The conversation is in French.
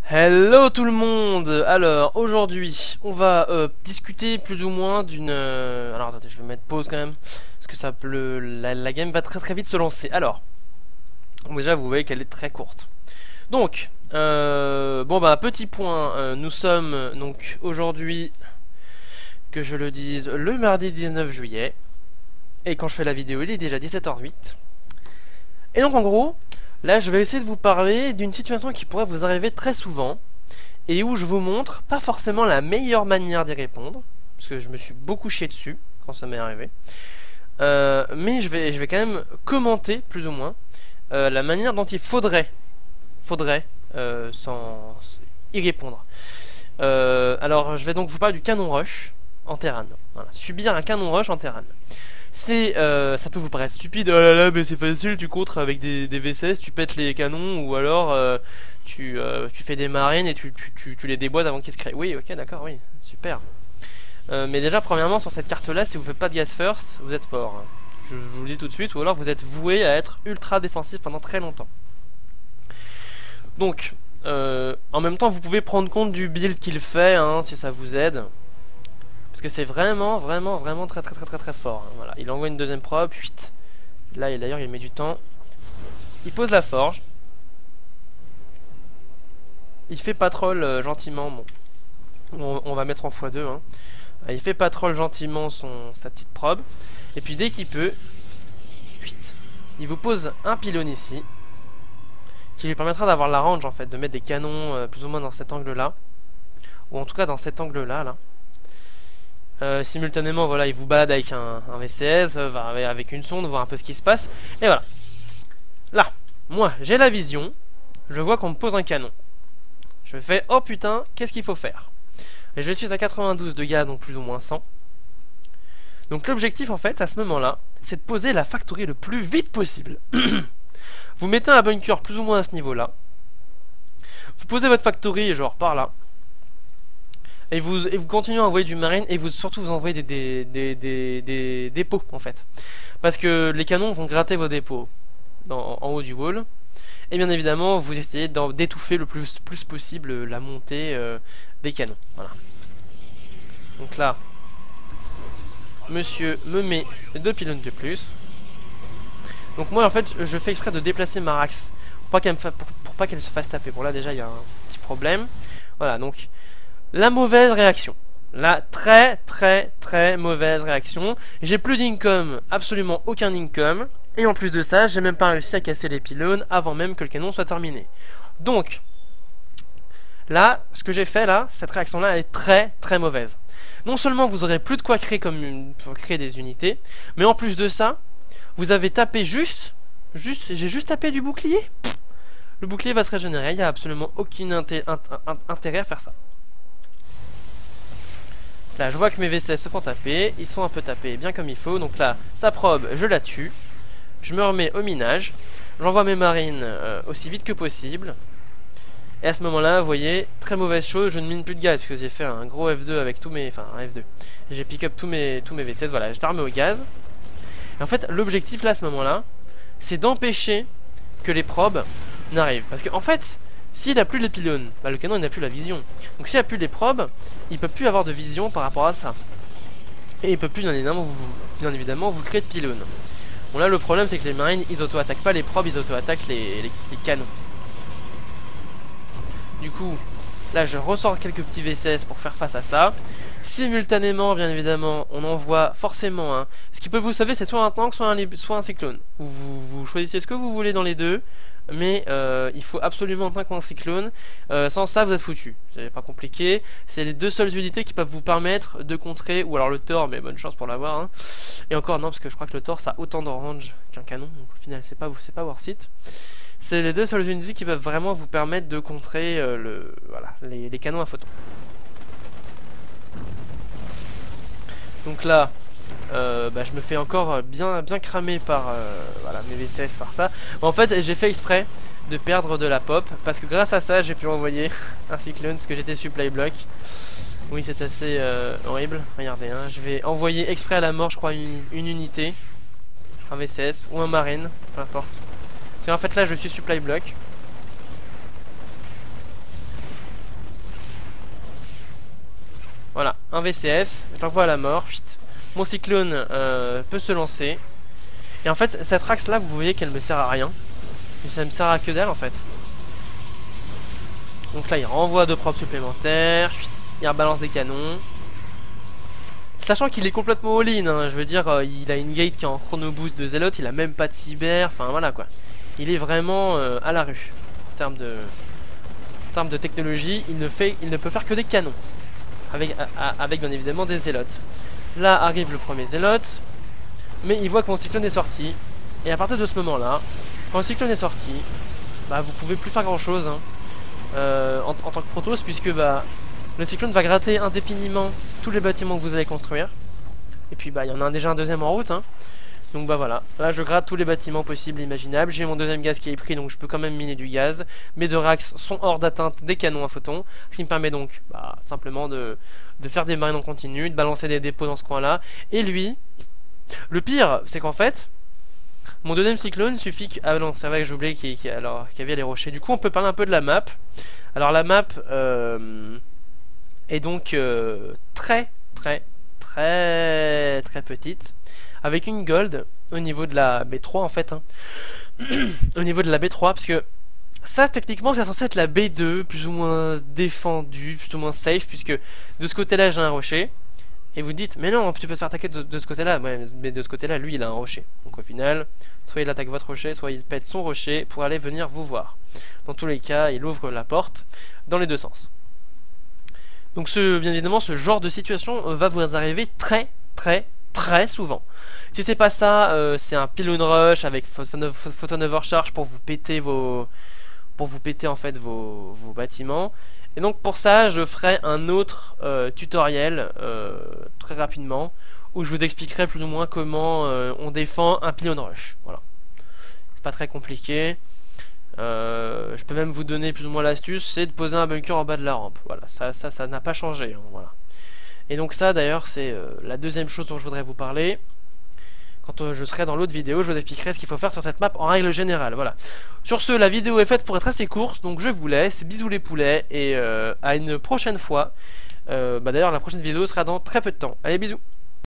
Hello tout le monde. Alors aujourd'hui on va discuter plus ou moins d'une... Alors attendez, je vais mettre pause quand même parce que la game va très vite se lancer. Alors déjà vous voyez qu'elle est très courte. Donc bon bah petit point, nous sommes donc aujourd'hui, que je le dise, le mardi 19 juillet. Et quand je fais la vidéo il est déjà 17h08. Et donc en gros, là je vais essayer de vous parler d'une situation qui pourrait vous arriver très souvent et où je vous montre pas forcément la meilleure manière d'y répondre, parce que je me suis beaucoup chié dessus quand ça m'est arrivé. Mais je vais quand même commenter plus ou moins la manière dont il faudrait y répondre. Alors je vais donc vous parler du canon rush en Terran. Voilà. Subir un canon rush en Terran. Ça peut vous paraître stupide, oh là là, mais c'est facile, tu contres avec des V16, tu pètes les canons, ou alors tu fais des marines et tu les déboîtes avant qu'ils se créent. Oui, ok, d'accord, oui, super. Mais déjà, premièrement, sur cette carte-là, si vous faites pas de gas first, vous êtes mort. Je vous le dis tout de suite, ou alors vous êtes voué à être ultra défensif pendant très longtemps. Donc, en même temps, vous pouvez prendre compte du build qu'il fait, hein, si ça vous aide. Parce que c'est vraiment très fort. Hein. Voilà. Il envoie une deuxième probe, 8. Là, d'ailleurs, il met du temps. Il pose la forge. Il fait patrol gentiment. Bon, on va mettre en x2. Hein. Il fait patrol gentiment sa petite probe. Et puis, dès qu'il peut, 8. Il vous pose un pylône ici. Qui lui permettra d'avoir la range, en fait. De mettre des canons plus ou moins dans cet angle-là. Ou en tout cas, dans cet angle-là, là. Simultanément, voilà, il vous balade avec un VCS, avec une sonde, voir un peu ce qui se passe. Et voilà. Là, moi, j'ai la vision. Je vois qu'on me pose un canon. Je fais, oh putain, qu'est-ce qu'il faut faire? Et je suis à 92 de gaz, donc plus ou moins 100. Donc l'objectif, en fait, à ce moment-là, c'est de poser la factory le plus vite possible. Vous mettez un bunker plus ou moins à ce niveau-là. Vous posez votre factory, genre par là. Et vous continuez à envoyer du marine et surtout vous envoyez des dépôts en fait. Parce que les canons vont gratter vos dépôts en haut du wall. Et bien évidemment vous essayez d'étouffer le plus possible la montée des canons. Voilà. Donc là, monsieur me met 2 pylônes de plus. Donc moi en fait je fais exprès de déplacer ma Rax pour pas qu'elle se fasse taper. Bon là déjà il y a un petit problème. Voilà donc... La mauvaise réaction. La très mauvaise réaction. J'ai plus d'income, absolument aucun income. Et en plus de ça, j'ai même pas réussi à casser les pylônes avant même que le canon soit terminé. Donc, là, ce que j'ai fait là, cette réaction là, elle est très mauvaise. Non seulement vous aurez plus de quoi créer pour créer des unités, mais en plus de ça, vous avez tapé j'ai juste tapé du bouclier. Le bouclier va se régénérer, il n'y a absolument aucun intérêt à faire ça. Là, je vois que mes V16 se font taper. Ils sont un peu tapés bien comme il faut. Donc là, sa probe, je la tue. Je me remets au minage. J'envoie mes marines aussi vite que possible. Et à ce moment-là, vous voyez, très mauvaise chose, je ne mine plus de gaz. Parce que j'ai fait un gros F2 avec tous mes... Enfin, un F2. J'ai pick up tous mes V16. Voilà, je la remets au gaz. Et en fait, l'objectif là, à ce moment-là, c'est d'empêcher que les probes n'arrivent. Parce qu'en fait... S'il n'a plus les pylônes, bah le canon il n'a plus la vision. Donc s'il n'a plus les probes, il peut plus avoir de vision par rapport à ça. Et il peut plus bien évidemment vous créer de pylônes. Bon là le problème c'est que les marines ils auto-attaquent pas les probes, ils auto-attaquent les canons. Du coup, là je ressors quelques petits V16 pour faire face à ça. Simultanément bien évidemment on envoie forcément hein. Ce qui peut vous sauver c'est soit un tank soit un cyclone. Vous choisissez ce que vous voulez dans les deux. Mais il faut absolument un coin cyclone. Sans ça vous êtes foutu. C'est pas compliqué. C'est les deux seules unités qui peuvent vous permettre de contrer. Ou alors le Thor, mais bonne chance pour l'avoir hein. Et encore non parce que je crois que le Thor ça a autant de range qu'un canon. Donc au final c'est pas worth it. C'est les deux seules unités qui peuvent vraiment vous permettre de contrer les canons à photon. Donc là je me fais encore bien cramer par mes V16 par ça. En fait j'ai fait exprès de perdre de la pop parce que grâce à ça j'ai pu envoyer un cyclone parce que j'étais supply block. Oui c'est assez horrible. Regardez hein, je vais envoyer exprès à la mort je crois une unité, un VCS ou un marine, peu importe. Parce qu'en fait là je suis supply block. un VCS, j'envoie à la mort. Chut. Mon cyclone peut se lancer. Et en fait, cette axe là, vous voyez qu'elle me sert à rien. Et ça me sert à que dalle en fait. Donc là, il renvoie 2 probes supplémentaires. Chut. Il rebalance des canons. Sachant qu'il est complètement all-in, hein, je veux dire, il a une gate qui est en chrono boost de Zealot, il a même pas de cyber, enfin voilà quoi. Il est vraiment à la rue. En termes de technologie, il ne peut faire que des canons. Avec bien évidemment des Zealots. Là arrive le premier Zealot, mais il voit que mon cyclone est sorti. Et à partir de ce moment-là, quand le cyclone est sorti, bah vous pouvez plus faire grand chose hein, en tant que Protoss, puisque bah le cyclone va gratter indéfiniment tous les bâtiments que vous allez construire. Et puis bah il y en a déjà un deuxième en route hein. Donc bah voilà, là je gratte tous les bâtiments possibles et imaginables. J'ai mon deuxième gaz qui est pris, donc je peux quand même miner du gaz. Mes 2 racks sont hors d'atteinte des canons à photons, ce qui me permet donc bah, simplement de faire des marines en continu, de balancer des dépôts dans ce coin là. Et lui, le pire c'est qu'en fait mon deuxième cyclone suffit que... Ah non, c'est vrai que j'ai oublié qu'il y avait les rochers. Du coup on peut parler un peu de la map. Alors la map est donc très petite, avec une gold au niveau de la B3 en fait hein. Au niveau de la B3, parce que ça techniquement c'est censé être la B2, plus ou moins défendue, plus ou moins safe, puisque de ce côté là j'ai un rocher. Et vous dites mais non, tu peux te faire attaquer de ce côté là. Ouais, mais de ce côté là lui il a un rocher. Donc au final, soit il attaque votre rocher, soit il pète son rocher pour aller venir vous voir. Dans tous les cas, il ouvre la porte dans les 2 sens. Donc bien évidemment ce genre de situation va vous arriver très souvent. Si c'est pas ça, c'est un pylon rush avec photon overcharge pour vous péter en fait vos bâtiments. Et donc pour ça je ferai un autre tutoriel très rapidement où je vous expliquerai plus ou moins comment on défend un pylon rush. Voilà. C'est pas très compliqué. Je peux même vous donner plus ou moins l'astuce, c'est de poser un bunker en bas de la rampe. Voilà, ça n'a pas changé hein, voilà. Et donc ça d'ailleurs c'est la deuxième chose dont je voudrais vous parler. Quand je serai dans l'autre vidéo, je vous expliquerai ce qu'il faut faire sur cette map en règle générale. Voilà. Sur ce, la vidéo est faite pour être assez courte, donc je vous laisse. Bisous les poulets et à une prochaine fois. D'ailleurs la prochaine vidéo sera dans très peu de temps. Allez, bisous.